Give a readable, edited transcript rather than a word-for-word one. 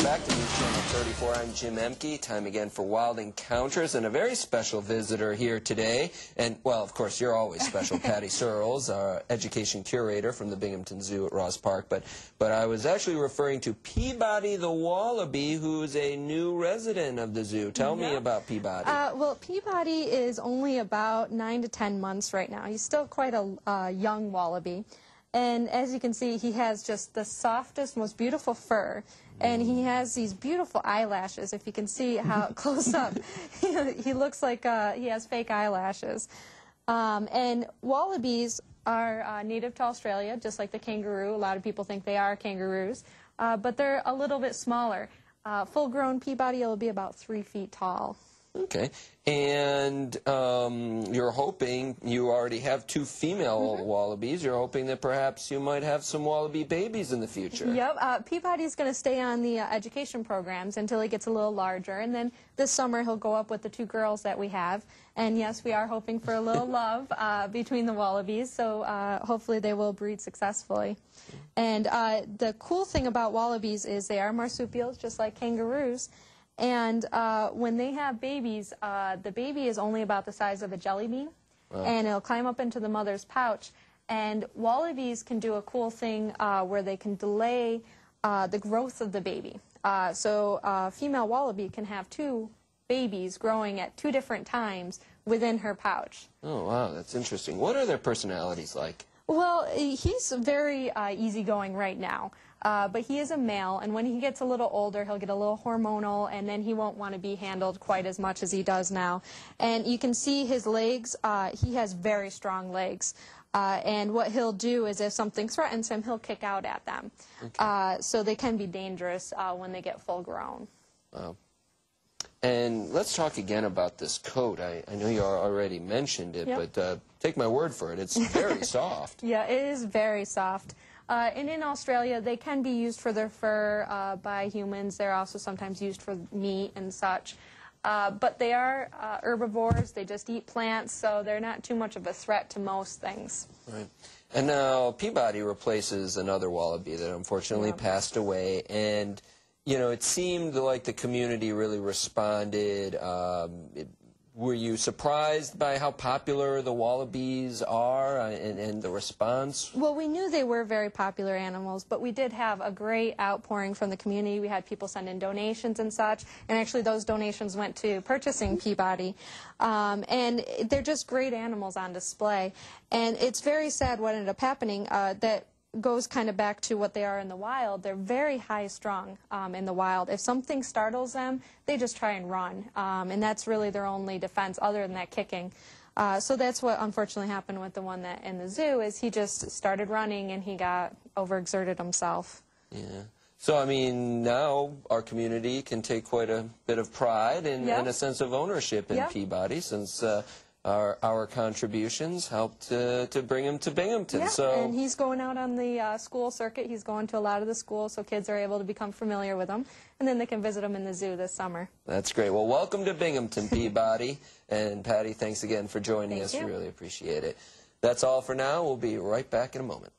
back to News Channel 34. I'm Jim Emke. Time again for Wild Encounters, and a very special visitor here today. And, well, of course, you're always special, Patty Searles, our education curator from the Binghamton Zoo at Ross Park. But I was actually referring to Peabody the Wallaby, who's a new resident of the zoo. Tell me about Peabody. Well, Peabody is only about 9 to 10 months right now. He's still quite a young wallaby. And as you can see, he has just the softest, most beautiful fur. And he has these beautiful eyelashes. If you can see how close up, he looks like he has fake eyelashes. And wallabies are native to Australia, just like the kangaroo. A lot of people think they are kangaroos, but they're a little bit smaller. Full-grown Peabody will be about 3 feet tall. Okay. And you're hoping, you already have 2 female wallabies, you're hoping that perhaps you might have some wallaby babies in the future. Yep. Peabody's going to stay on the education programs until he gets a little larger, and then this summer he'll go up with the 2 girls that we have. And yes, we are hoping for a little love between the wallabies, so hopefully they will breed successfully. And the cool thing about wallabies is they are marsupials, just like kangaroos. And when they have babies, the baby is only about the size of a jelly bean, and it'll climb up into the mother's pouch. And wallabies can do a cool thing where they can delay the growth of the baby. So a female wallaby can have 2 babies growing at 2 different times within her pouch. Oh, wow, that's interesting. What are their personalities like? Well, he's very easygoing right now, but he is a male, and when he gets a little older, he'll get a little hormonal, and then he won't want to be handled quite as much as he does now. And you can see his legs, he has very strong legs, and what he'll do is if something threatens him, he'll kick out at them. Okay. So they can be dangerous when they get full grown. Wow. And let's talk again about this coat. I know you already mentioned it, but take my word for it, it's very soft. Yeah, it is very soft. And in Australia, they can be used for their fur by humans. They're also sometimes used for meat and such. But they are herbivores. They just eat plants, so they're not too much of a threat to most things. Right. And now Peabody replaces another wallaby that unfortunately passed away. And you know, it seemed like the community really responded. Were you surprised by how popular the wallabies are and the response? Well, we knew they were very popular animals, but we did have a great outpouring from the community. We had people send in donations and such, and actually those donations went to purchasing Peabody. And they're just great animals on display. And it's very sad what ended up happening, that goes kind of back to what they are in the wild. They're very high-strung in the wild. If something startles them, they just try and run, and that's really their only defense other than that kicking. So that's what unfortunately happened with the one that in the zoo, is he just started running and he got overexerted himself. Yeah. So, I mean, now our community can take quite a bit of pride and a sense of ownership in Peabody, since our contributions helped to bring him to Binghamton. Yeah, so, and he's going out on the school circuit. He's going to a lot of the schools, so kids are able to become familiar with him, and then they can visit him in the zoo this summer. That's great. Well, welcome to Binghamton, Peabody. And Patty, thanks again for joining us. We really appreciate it. That's all for now. We'll be right back in a moment.